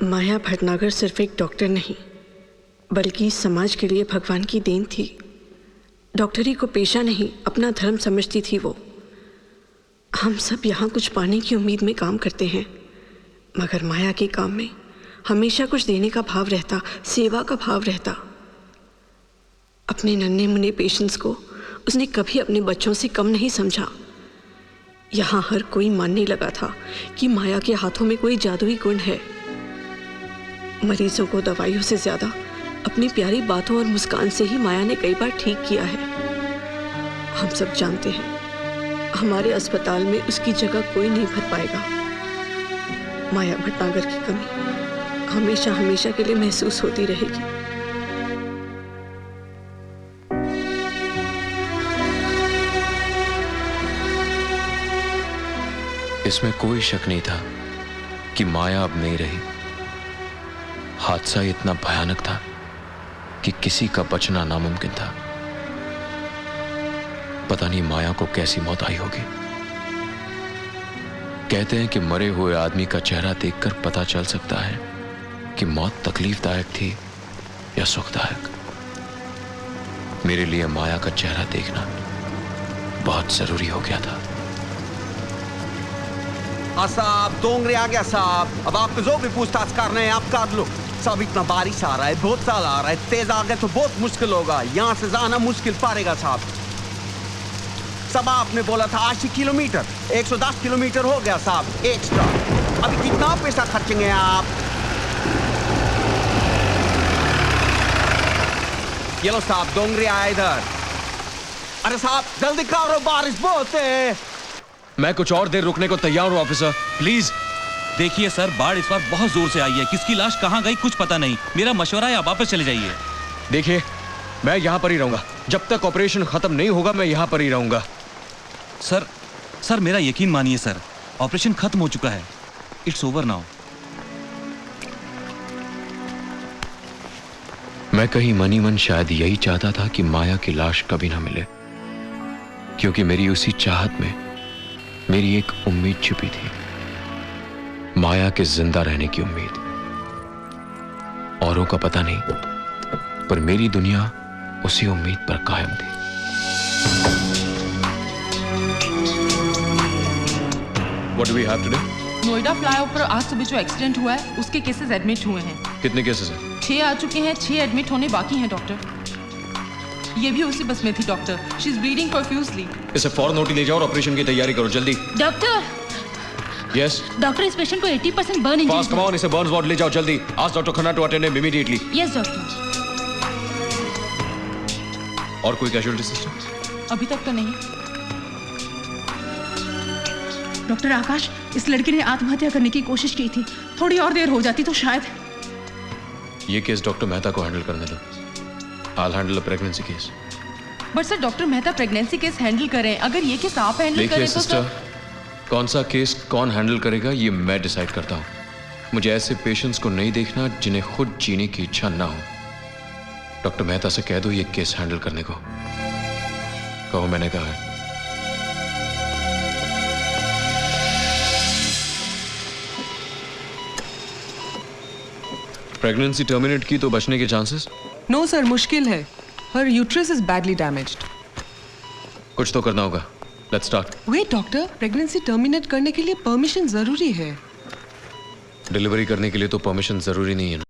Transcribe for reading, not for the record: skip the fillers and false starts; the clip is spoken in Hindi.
माया भटनागर सिर्फ एक डॉक्टर नहीं बल्कि समाज के लिए भगवान की देन थी। डॉक्टरी को पेशा नहीं अपना धर्म समझती थी वो। हम सब यहाँ कुछ पाने की उम्मीद में काम करते हैं, मगर माया के काम में हमेशा कुछ देने का भाव रहता, सेवा का भाव रहता। अपने नन्हे मुन्ने पेशेंट्स को उसने कभी अपने बच्चों से कम नहीं समझा। यहाँ हर कोई मानने लगा था कि माया के हाथों में कोई जादुई गुण है। मरीजों को दवाइयों से ज्यादा अपनी प्यारी बातों और मुस्कान से ही माया ने कई बार ठीक किया है। हम सब जानते हैं हमारे अस्पताल में उसकी जगह कोई नहीं भर पाएगा। माया भटनागर की कमी हमेशा हमेशा के लिए महसूस होती रहेगी। इसमें कोई शक नहीं था कि माया अब नहीं रही। हादसा इतना भयानक था कि किसी का बचना नामुमकिन था। पता नहीं माया को कैसी मौत आई होगी। कहते हैं कि मरे हुए आदमी का चेहरा देखकर पता चल सकता है कि मौत तकलीफदायक थी या सुखदायक। मेरे लिए माया का चेहरा देखना बहुत जरूरी हो गया था। साहब डोंगरे आ गया साहब। अब आपको जो भी पूछताछ करना है आप कर लो। सब इतना बारिश आ रहा है, बहुत साल आ रहा है, तेज आ गए तो बहुत मुश्किल होगा। यहाँ से जाना मुश्किल पड़ेगा साहब। सब आपने बोला था 80 किलोमीटर, 110 किलोमीटर हो गया साहब एक्स्ट्रा। अभी कितना पैसा खर्चेंगे आप? ये लो साहब डोंगरे आया इधर। अरे साहब जल्दी करो, बारिश बहुत है। मैं कुछ और देर रुकने को तैयार हूं ऑफिसर, प्लीज। देखिए सर, बाढ़ इस बार बहुत जोर से आई है। किसकी लाश कहाँ गई कुछ पता नहीं। मेरा मशवरा है आप वापस चले जाइए। देखिए मैं यहां पर ही रहूंगा जब तक ऑपरेशन खत्म नहीं होगा। मैं यहां पर ही रहूंगा। सर मेरा यकीन मानिए सर, ऑपरेशन खत्म हो चुका है। It's over now. मैं कहीं मनी मन शायद यही चाहता था कि माया की लाश कभी ना मिले, क्योंकि मेरी उसी चाहत में मेरी एक उम्मीद छुपी थी, माया के जिंदा रहने की उम्मीद। औरों का पता नहीं, पर मेरी दुनिया उसी उम्मीद पर कायम थी। What do we have today? Noida flyover पर आज सुबह जो एक्सीडेंट हुआ है उसके केसेस एडमिट हुए हैं। कितने केसेस हैं? 6 आ चुके हैं, 6 एडमिट होने बाकी हैं डॉक्टर। ये भी उसी बस में थी doctor. She is bleeding profusely. इसे फौरन ओटी ले जाओ और ऑपरेशन की तैयारी करो जल्दी। डॉक्टर यस डॉक्टर, इस पेशेंट को 80% burn injury. Fast come on, इसे बर्न्स वार्ड ले जाओ जल्दी। Ask doctor Khanna to attend him immediately. Yes doctor. और कोई कैजुअलिटी सिस्टम? अभी तक तो नहीं। डॉक्टर आकाश, इस लड़की ने आत्महत्या करने की कोशिश की थी। थोड़ी और देर हो जाती तो शायद। ये केस डॉक्टर मेहता को हैंडल करने दो। I'll handle a pregnancy case. But sir doctor Mehta pregnancy case handle करें। अगर ये केस आप हैंडल देखिए करें तो सिस्टर, कौन सा केस कौन हैंडल करेगा ये मैं डिसाइड करता हूँ। मुझे ऐसे पेशेंट्स को नहीं देखना जिन्हें खुद जीने की इच्छा ना हो। डॉक्टर मेहता से कह दो ये केस हैंडल करने को। कहो मैंने कहा है। प्रेगनेंसी टर्मिनेट की तो बचने के चांसेस? नो सर, मुश्किल है। Her uterus is badly damaged. कुछ तो करना होगा। Let's start. Wait doctor, pregnancy terminate करने के लिए परमिशन जरूरी है। डिलीवरी करने के लिए तो परमिशन जरूरी नहीं है।